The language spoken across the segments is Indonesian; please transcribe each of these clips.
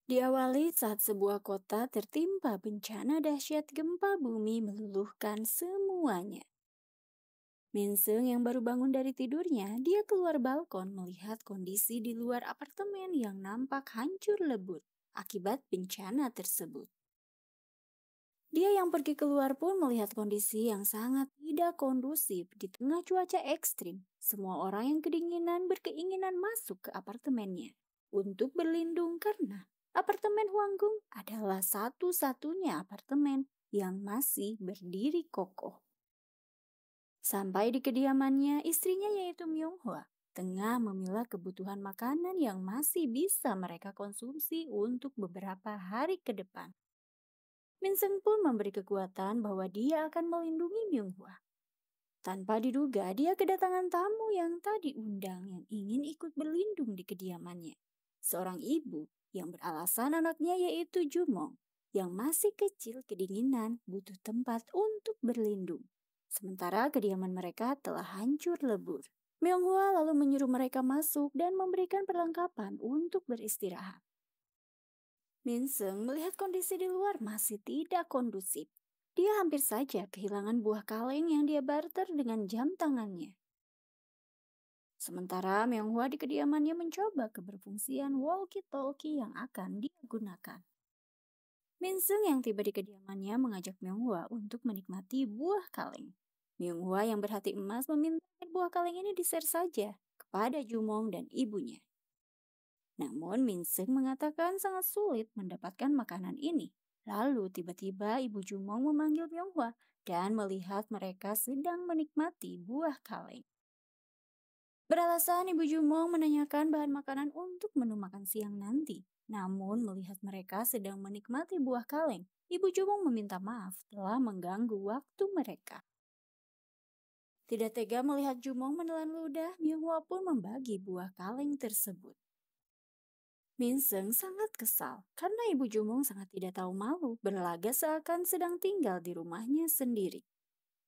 Diawali saat sebuah kota tertimpa bencana dahsyat gempa bumi meluluhkan semuanya. Minsung yang baru bangun dari tidurnya, dia keluar balkon melihat kondisi di luar apartemen yang nampak hancur lebur akibat bencana tersebut. Dia yang pergi keluar pun melihat kondisi yang sangat tidak kondusif di tengah cuaca ekstrim. Semua orang yang kedinginan berkeinginan masuk ke apartemennya untuk berlindung karena apartemen Huanggung adalah satu-satunya apartemen yang masih berdiri kokoh. Sampai di kediamannya, istrinya yaitu Myunghwa tengah memilah kebutuhan makanan yang masih bisa mereka konsumsi untuk beberapa hari ke depan. Minseng pun memberi kekuatan bahwa dia akan melindungi Myunghwa. Tanpa diduga, dia kedatangan tamu yang tak diundang yang ingin ikut berlindung di kediamannya. Seorang ibu yang beralasan anaknya yaitu Jumong, yang masih kecil kedinginan butuh tempat untuk berlindung. Sementara kediaman mereka telah hancur lebur. Myunghwa lalu menyuruh mereka masuk dan memberikan perlengkapan untuk beristirahat. Minseng melihat kondisi di luar masih tidak kondusif. Dia hampir saja kehilangan buah kaleng yang dia barter dengan jam tangannya. Sementara Myunghwa di kediamannya mencoba keberfungsian walkie-talkie yang akan dia gunakan. Minseng yang tiba di kediamannya mengajak Myunghwa untuk menikmati buah kaleng. Myunghwa yang berhati emas meminta buah kaleng ini di-share saja kepada Jumong dan ibunya. Namun Minseng mengatakan sangat sulit mendapatkan makanan ini. Lalu tiba-tiba Ibu Jumong memanggil Myunghwa dan melihat mereka sedang menikmati buah kaleng. Beralasan Ibu Jumong menanyakan bahan makanan untuk menu makan siang nanti. Namun melihat mereka sedang menikmati buah kaleng, Ibu Jumong meminta maaf telah mengganggu waktu mereka. Tidak tega melihat Jumong menelan ludah, Myunghwa pun membagi buah kaleng tersebut. Minseng sangat kesal karena Ibu Jumong sangat tidak tahu malu berlagak seakan sedang tinggal di rumahnya sendiri.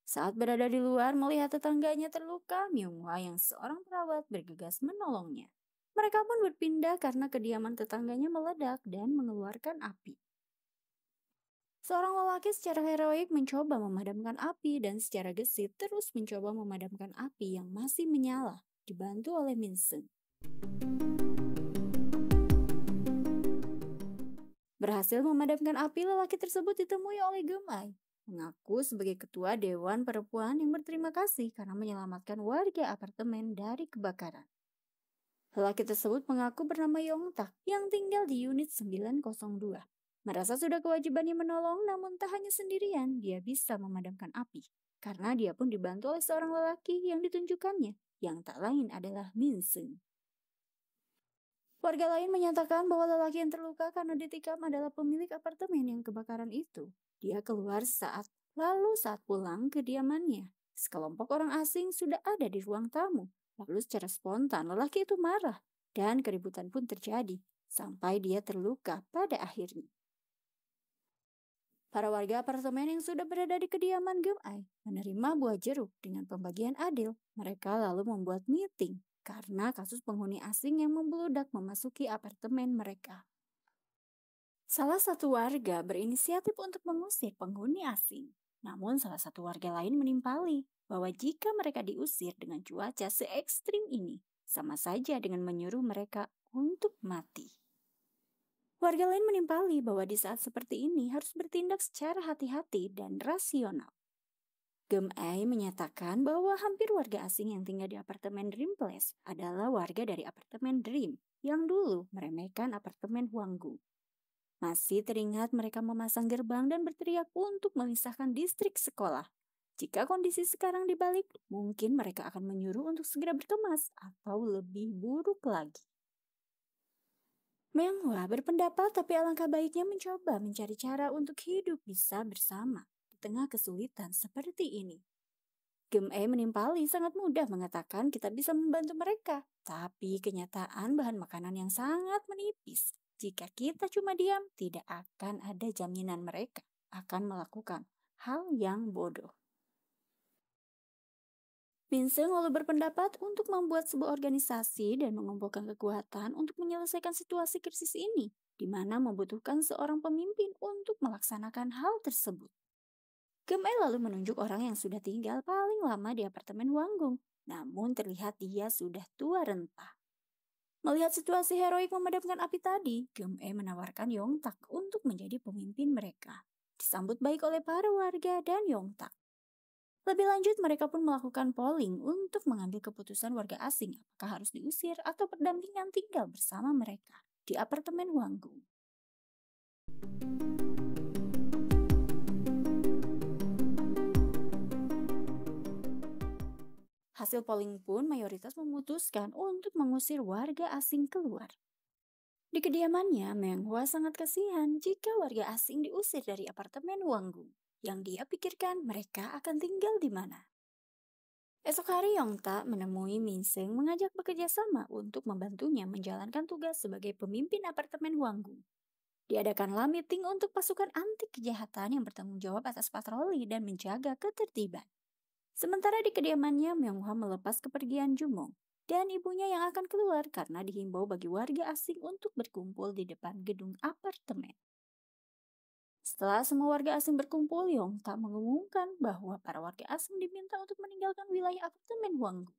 Saat berada di luar melihat tetangganya terluka, Myunghwa yang seorang perawat bergegas menolongnya. Mereka pun berpindah karena kediaman tetangganya meledak dan mengeluarkan api. Seorang lelaki secara heroik mencoba memadamkan api dan secara gesit terus mencoba memadamkan api yang masih menyala, dibantu oleh Minseng. Berhasil memadamkan api, lelaki tersebut ditemui oleh Gemai, mengaku sebagai ketua Dewan Perempuan yang berterima kasih karena menyelamatkan warga apartemen dari kebakaran. Lelaki tersebut mengaku bernama Yongtak yang tinggal di unit 902. Merasa sudah kewajibannya menolong, namun tak hanya sendirian dia bisa memadamkan api. Karena dia pun dibantu oleh seorang lelaki yang ditunjukkannya, yang tak lain adalah Minseng. Warga lain menyatakan bahwa lelaki yang terluka karena ditikam adalah pemilik apartemen yang kebakaran itu. Dia keluar saat pulang ke kediamannya. Sekelompok orang asing sudah ada di ruang tamu. Lalu secara spontan lelaki itu marah dan keributan pun terjadi sampai dia terluka pada akhirnya. Para warga apartemen yang sudah berada di kediaman Gemai menerima buah jeruk dengan pembagian adil. Mereka lalu membuat meeting karena kasus penghuni asing yang membludak memasuki apartemen mereka. Salah satu warga berinisiatif untuk mengusir penghuni asing. Namun salah satu warga lain menimpali bahwa jika mereka diusir dengan cuaca se-ekstrim ini, sama saja dengan menyuruh mereka untuk mati. Warga lain menimpali bahwa di saat seperti ini harus bertindak secara hati-hati dan rasional. Gemai menyatakan bahwa hampir warga asing yang tinggal di apartemen Dream Place adalah warga dari apartemen Dream yang dulu meremehkan apartemen Huanggu. Masih teringat mereka memasang gerbang dan berteriak untuk memisahkan distrik sekolah. Jika kondisi sekarang dibalik, mungkin mereka akan menyuruh untuk segera berkemas atau lebih buruk lagi. Myunghwa berpendapat tapi alangkah baiknya mencoba mencari cara untuk hidup bisa bersama di tengah kesulitan seperti ini. Gemei menimpali sangat mudah mengatakan kita bisa membantu mereka, tapi kenyataan bahan makanan yang sangat menipis. Jika kita cuma diam, tidak akan ada jaminan mereka akan melakukan hal yang bodoh. Min-seung lalu berpendapat untuk membuat sebuah organisasi dan mengumpulkan kekuatan untuk menyelesaikan situasi krisis ini, di mana membutuhkan seorang pemimpin untuk melaksanakan hal tersebut. Gem-e lalu menunjuk orang yang sudah tinggal paling lama di apartemen Wanggung, namun terlihat dia sudah tua renta. Melihat situasi heroik memadamkan api tadi, Gem-e menawarkan Yong-tak untuk menjadi pemimpin mereka. Disambut baik oleh para warga dan Yong-tak. Lebih lanjut, mereka pun melakukan polling untuk mengambil keputusan warga asing apakah harus diusir atau berdampingan tinggal bersama mereka di apartemen Wanggung. Hasil polling pun mayoritas memutuskan untuk mengusir warga asing keluar. Di kediamannya, Menghua sangat kasihan jika warga asing diusir dari apartemen Wanggung. Yang dia pikirkan mereka akan tinggal di mana. Esok hari Yongta menemui Min-seung mengajak bekerja sama untuk membantunya menjalankan tugas sebagai pemimpin apartemen Wanggung. Diadakanlah meeting untuk pasukan anti kejahatan yang bertanggung jawab atas patroli dan menjaga ketertiban. Sementara di kediamannya, Myung-hwa melepas kepergian Jumong dan ibunya yang akan keluar karena dihimbau bagi warga asing untuk berkumpul di depan gedung apartemen. Setelah semua warga asing berkumpul, Yong tak mengumumkan bahwa para warga asing diminta untuk meninggalkan wilayah apartemen Wanggu.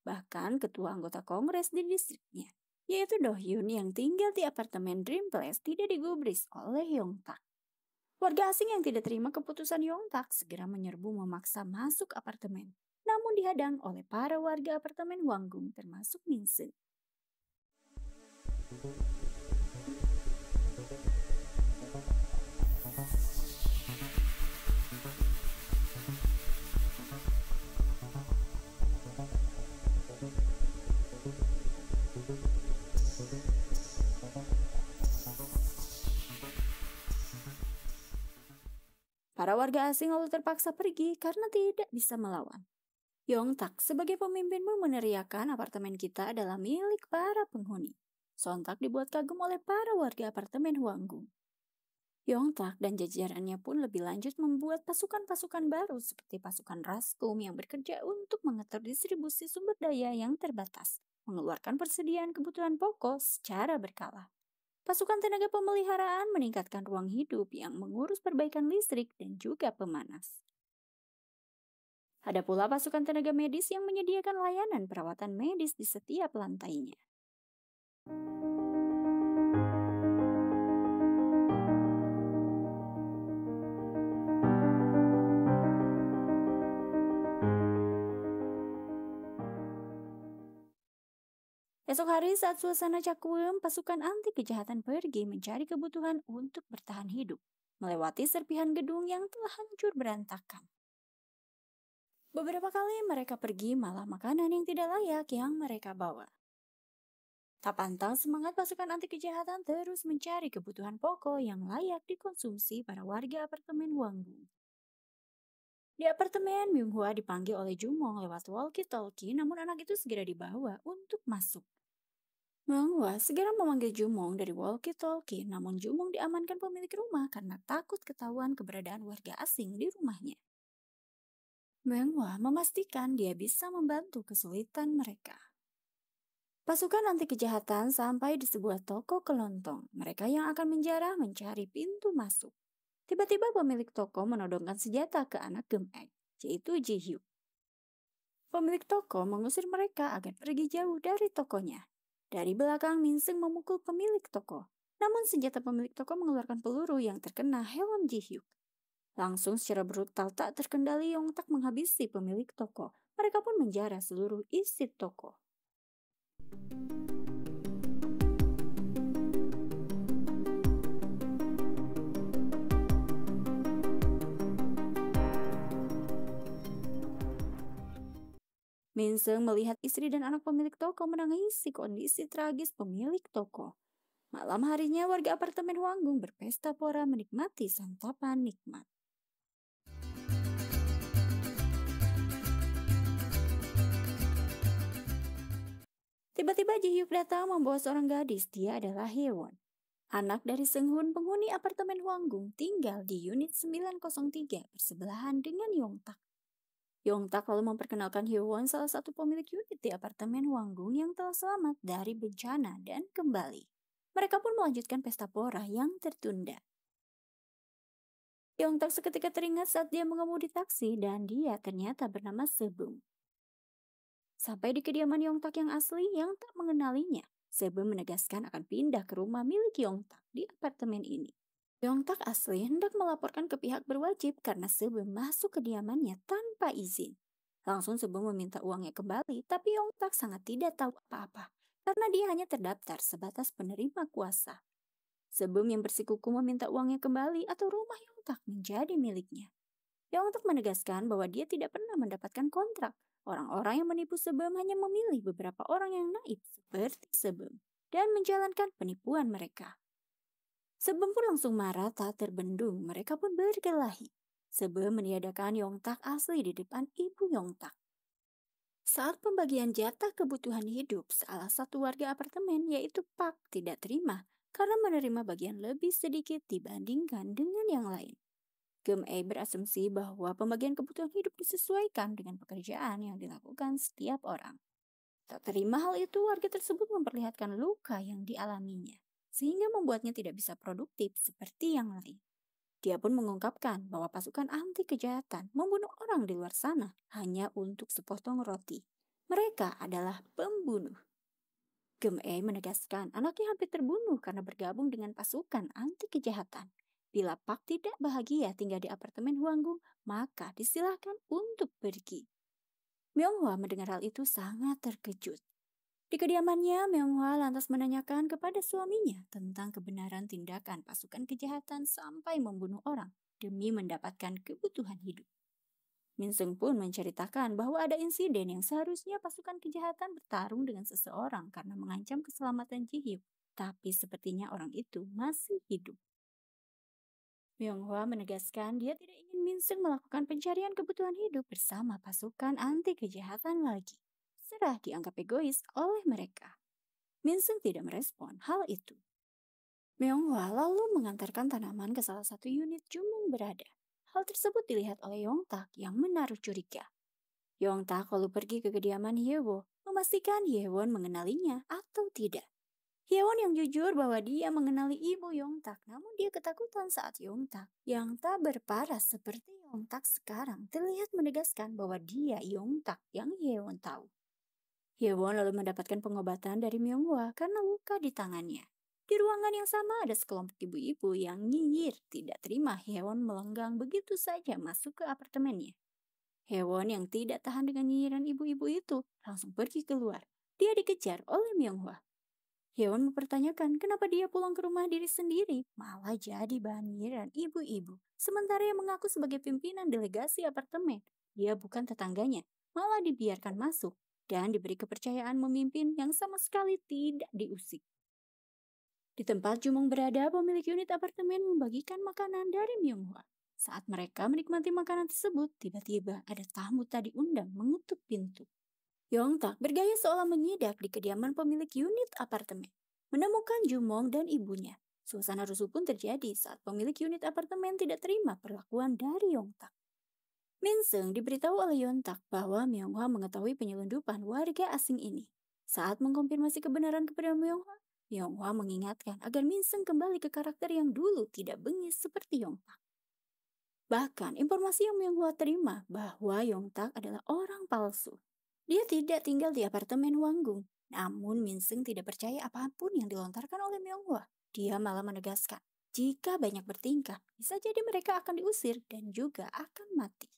Bahkan ketua anggota kongres di distriknya, yaitu Do Hyun yang tinggal di apartemen Dream Place tidak digubris oleh Yong Tak. Warga asing yang tidak terima keputusan Yong Tak segera menyerbu memaksa masuk apartemen, namun dihadang oleh para warga apartemen Wanggung termasuk Min Seung. Para warga asing lalu terpaksa pergi karena tidak bisa melawan. Yong Tak sebagai pemimpinmu meneriakan apartemen kita adalah milik para penghuni. Sontak dibuat kagum oleh para warga apartemen Wanggung. Yong Tak dan jajarannya pun lebih lanjut membuat pasukan-pasukan baru seperti pasukan Raskum yang bekerja untuk mengatur distribusi sumber daya yang terbatas, mengeluarkan persediaan kebutuhan pokok secara berkala. Pasukan tenaga pemeliharaan meningkatkan ruang hidup yang mengurus perbaikan listrik dan juga pemanas. Ada pula pasukan tenaga medis yang menyediakan layanan perawatan medis di setiap lantainya. Esok hari saat suasana cakuem, pasukan anti kejahatan pergi mencari kebutuhan untuk bertahan hidup, melewati serpihan gedung yang telah hancur berantakan. Beberapa kali mereka pergi malah makanan yang tidak layak yang mereka bawa. Tak pantang semangat pasukan anti kejahatan terus mencari kebutuhan pokok yang layak dikonsumsi para warga apartemen Wanggung. Di apartemen, Myung-hwa dipanggil oleh Jumong lewat walkie-talkie, namun anak itu segera dibawa untuk masuk. Myung-hwa segera memanggil Jumong dari walkie-talkie, namun Jumong diamankan pemilik rumah karena takut ketahuan keberadaan warga asing di rumahnya. Myung-hwa memastikan dia bisa membantu kesulitan mereka. Pasukan anti kejahatan sampai di sebuah toko kelontong. Mereka yang akan menjarah mencari pintu masuk. Tiba-tiba pemilik toko menodongkan senjata ke anak Gem-ek, yaitu Ji-hyuk. Pemilik toko mengusir mereka agar pergi jauh dari tokonya. Dari belakang, Min-seung memukul pemilik toko. Namun senjata pemilik toko mengeluarkan peluru yang terkena helm Ji-hyuk. Langsung secara brutal tak terkendali Yong Tak menghabisi pemilik toko. Mereka pun menjarah seluruh isi toko. Min-seung melihat istri dan anak pemilik toko menangisi kondisi tragis pemilik toko. Malam harinya warga apartemen Wanggung berpesta pora menikmati santapan nikmat. Tiba-tiba Ji-hyuk datang membawa seorang gadis. Dia adalah Hye-won, anak dari Seung-hun, penghuni apartemen Wanggung, tinggal di unit 903 bersebelahan dengan Yong Tak. Yongtak lalu memperkenalkan Hyewon, salah satu pemilik unit di apartemen Wanggung yang telah selamat dari bencana dan kembali. Mereka pun melanjutkan pesta pora yang tertunda. Yongtak seketika teringat saat dia mengemudi taksi dan dia ternyata bernama Sebum. Sampai di kediaman Yongtak yang asli yang tak mengenalinya, Sebum menegaskan akan pindah ke rumah milik Yongtak di apartemen ini. Yongtak asli hendak melaporkan ke pihak berwajib karena Sebum masuk kediamannya tanpa izin. Langsung Sebum meminta uangnya kembali, tapi Yongtak sangat tidak tahu apa-apa karena dia hanya terdaftar sebatas penerima kuasa. Sebum yang bersikuku meminta uangnya kembali atau rumah Yongtak menjadi miliknya. Yongtak menegaskan bahwa dia tidak pernah mendapatkan kontrak. Orang-orang yang menipu Sebum hanya memilih beberapa orang yang naif seperti Sebum dan menjalankan penipuan mereka. Sebum pun langsung marah tak terbendung, mereka pun berkelahi. Sebum meniadakan Yongtak asli di depan ibu Yongtak. Saat pembagian jatah kebutuhan hidup, salah satu warga apartemen yaitu Pak tidak terima karena menerima bagian lebih sedikit dibandingkan dengan yang lain. Gem-e berasumsi bahwa pembagian kebutuhan hidup disesuaikan dengan pekerjaan yang dilakukan setiap orang. Tak terima hal itu, warga tersebut memperlihatkan luka yang dialaminya, sehingga membuatnya tidak bisa produktif seperti yang lain. Dia pun mengungkapkan bahwa pasukan anti kejahatan membunuh orang di luar sana hanya untuk sepotong roti. Mereka adalah pembunuh. Gem-e menegaskan anaknya hampir terbunuh karena bergabung dengan pasukan anti kejahatan. Bila Pak tidak bahagia tinggal di apartemen Huanggung, maka disilahkan untuk pergi. Myonghwa mendengar hal itu sangat terkejut. Di kediamannya, Myonghwa lantas menanyakan kepada suaminya tentang kebenaran tindakan pasukan kejahatan sampai membunuh orang demi mendapatkan kebutuhan hidup. Minsung pun menceritakan bahwa ada insiden yang seharusnya pasukan kejahatan bertarung dengan seseorang karena mengancam keselamatan Ji-hyuk, tapi sepertinya orang itu masih hidup. Myonghwa menegaskan dia tidak ingin Minsung melakukan pencarian kebutuhan hidup bersama pasukan anti kejahatan lagi. Serah dianggap egois oleh mereka. Minsung tidak merespon hal itu. Myonghwa lalu mengantarkan tanaman ke salah satu unit Jumung berada. Hal tersebut dilihat oleh Yongtak yang menaruh curiga. Yongtak lalu pergi ke kediaman Hyewon, memastikan Hyewon mengenalinya atau tidak. Hyewon yang jujur bahwa dia mengenali ibu Yongtak, namun dia ketakutan saat Yongtak yang tak berparas seperti Yongtak sekarang terlihat menegaskan bahwa dia Yongtak yang Hyewon tahu. Hyewon lalu mendapatkan pengobatan dari Myonghwa karena luka di tangannya. Di ruangan yang sama ada sekelompok ibu-ibu yang nyinyir tidak terima Hyewon melenggang begitu saja masuk ke apartemennya. Hyewon yang tidak tahan dengan nyinyiran ibu-ibu itu langsung pergi keluar. Dia dikejar oleh Myonghwa. Hyewon mempertanyakan kenapa dia pulang ke rumah diri sendiri, malah jadi bahan nyinyiran ibu-ibu. Sementara yang mengaku sebagai pimpinan delegasi apartemen, dia bukan tetangganya, malah dibiarkan masuk dan diberi kepercayaan memimpin yang sama sekali tidak diusik. Di tempat Jumong berada, pemilik unit apartemen membagikan makanan dari Myonghwa. Saat mereka menikmati makanan tersebut, tiba-tiba ada tamu tak diundang mengetuk pintu. Yongtak bergaya seolah menyidak di kediaman pemilik unit apartemen, menemukan Jumong dan ibunya. Suasana rusuh pun terjadi saat pemilik unit apartemen tidak terima perlakuan dari Yongtak. Minsung diberitahu oleh Yontak bahwa Myonghwa mengetahui penyelundupan warga asing ini. Saat mengkonfirmasi kebenaran kepada Myonghwa, Myonghwa mengingatkan agar Minsung kembali ke karakter yang dulu tidak bengis seperti Yongtak. Bahkan informasi yang Myonghwa terima bahwa Yongtak adalah orang palsu. Dia tidak tinggal di apartemen Wanggung, namun Minsung tidak percaya apapun yang dilontarkan oleh Myonghwa. Dia malah menegaskan, jika banyak bertingkah, bisa jadi mereka akan diusir dan juga akan mati.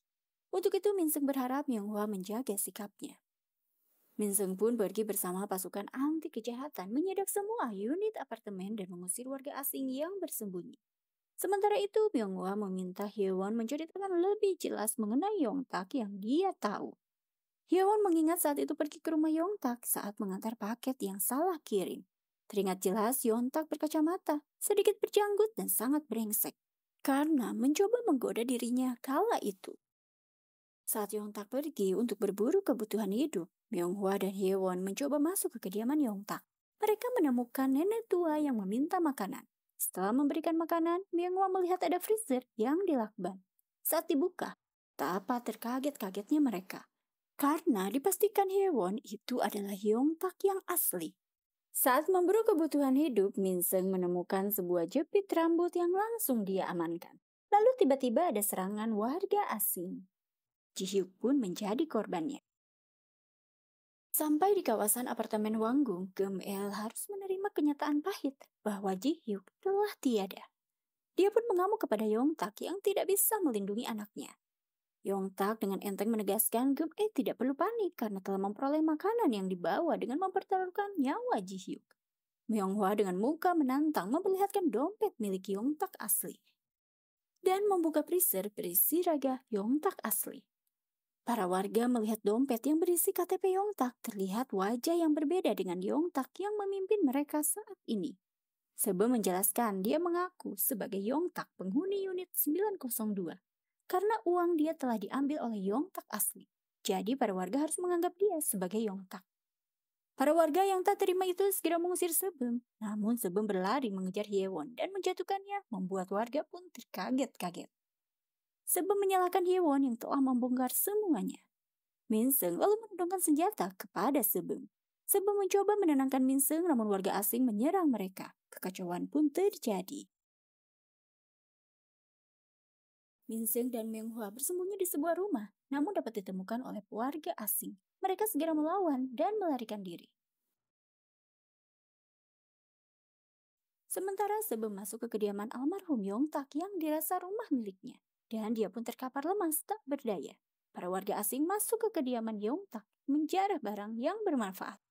Untuk itu Minsung berharap Myonghwa menjaga sikapnya. Minsung pun pergi bersama pasukan anti kejahatan menyedak semua unit apartemen dan mengusir warga asing yang bersembunyi. Sementara itu, Myonghwa meminta Hyewon menceritakan lebih jelas mengenai Yongtak yang dia tahu. Hyewon mengingat saat itu pergi ke rumah Yongtak saat mengantar paket yang salah kirim. Teringat jelas Yongtak berkacamata, sedikit berjanggut dan sangat brengsek karena mencoba menggoda dirinya kala itu. Saat Yongtak pergi untuk berburu kebutuhan hidup, Myonghwa dan Hyewon mencoba masuk ke kediaman Yongtak. Mereka menemukan nenek tua yang meminta makanan. Setelah memberikan makanan, Myonghwa melihat ada freezer yang dilakban. Saat dibuka, Betapa terkaget-kagetnya mereka. Karena dipastikan Hyewon itu adalah Yongtak yang asli. Saat memburu kebutuhan hidup, Minseng menemukan sebuah jepit rambut yang langsung dia amankan. Lalu tiba-tiba ada serangan warga asing. Ji-hyuk pun menjadi korbannya. Sampai di kawasan apartemen Wanggung, Gem-el harus menerima kenyataan pahit bahwa Ji-hyuk telah tiada. Dia pun mengamuk kepada Yong-tak yang tidak bisa melindungi anaknya. Yong-tak dengan enteng menegaskan Gem-el tidak perlu panik karena telah memperoleh makanan yang dibawa dengan mempertaruhkan nyawa Ji-hyuk. Myung-hwa dengan muka menantang memperlihatkan dompet milik Yong-tak asli dan membuka freezer berisi raga Yong-tak asli. Para warga melihat dompet yang berisi KTP Yong-tak, terlihat wajah yang berbeda dengan Yong-tak yang memimpin mereka saat ini. Sebelum menjelaskan, dia mengaku sebagai Yong-tak penghuni unit 902 karena uang dia telah diambil oleh Yong-tak asli. Jadi para warga harus menganggap dia sebagai Yong-tak. Para warga yang tak terima itu segera mengusir Sebum. Namun Sebum berlari mengejar Hyewon dan menjatuhkannya, membuat warga pun terkaget-kaget. Sebum menyalahkan Hyewon yang telah membongkar semuanya. Minseng lalu menodongkan senjata kepada Sebum. Sebum mencoba menenangkan Minseng, namun warga asing menyerang mereka. Kekacauan pun terjadi. Minseng dan Myung-hwa bersembunyi di sebuah rumah, namun dapat ditemukan oleh warga asing. Mereka segera melawan dan melarikan diri. Sementara Sebum masuk ke kediaman almarhum Yong-tak yang dirasa rumah miliknya. Dan dia pun terkapar lemas tak berdaya. Para warga asing masuk ke kediaman Yong-tak, menjarah barang yang bermanfaat.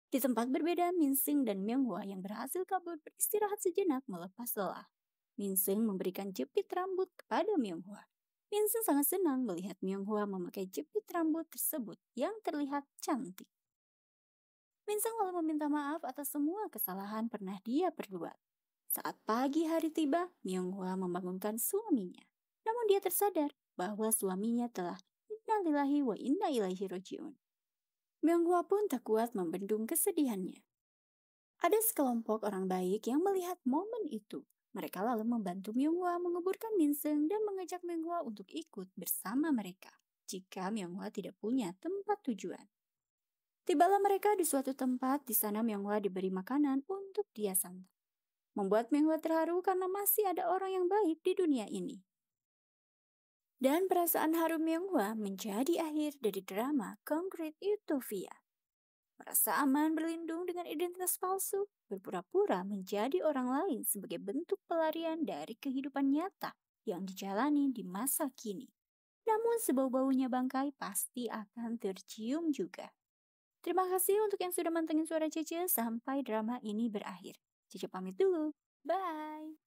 Di tempat berbeda, Minseng dan Myung-hwa yang berhasil kabur beristirahat sejenak melepas lelah. Minseng memberikan jepit rambut kepada Myung-hwa. Minseng sangat senang melihat Myung-hwa memakai jepit rambut tersebut yang terlihat cantik. Minseng lalu meminta maaf atas semua kesalahan pernah dia perbuat. Saat pagi hari tiba, Myung-hwa membangunkan suaminya. Namun dia tersadar bahwa suaminya telah innalillahi wa inna ilaihi raji'un. Myung-hwa pun tak kuat membendung kesedihannya. Ada sekelompok orang baik yang melihat momen itu. Mereka lalu membantu Myung-hwa menguburkan Minseng dan mengajak Myung-hwa untuk ikut bersama mereka jika Myung-hwa tidak punya tempat tujuan. Tibalah mereka di suatu tempat, di sana Myung-hwa diberi makanan untuk dia santap. Membuat Myung-hwa terharu karena masih ada orang yang baik di dunia ini. Dan perasaan haru Myung-hwa menjadi akhir dari drama Concrete Utopia. Merasa aman berlindung dengan identitas palsu, berpura-pura menjadi orang lain sebagai bentuk pelarian dari kehidupan nyata yang dijalani di masa kini. Namun sebau-baunya bangkai pasti akan tercium juga. Terima kasih untuk yang sudah mantengin suara Cece sampai drama ini berakhir. Cece pamit dulu. Bye!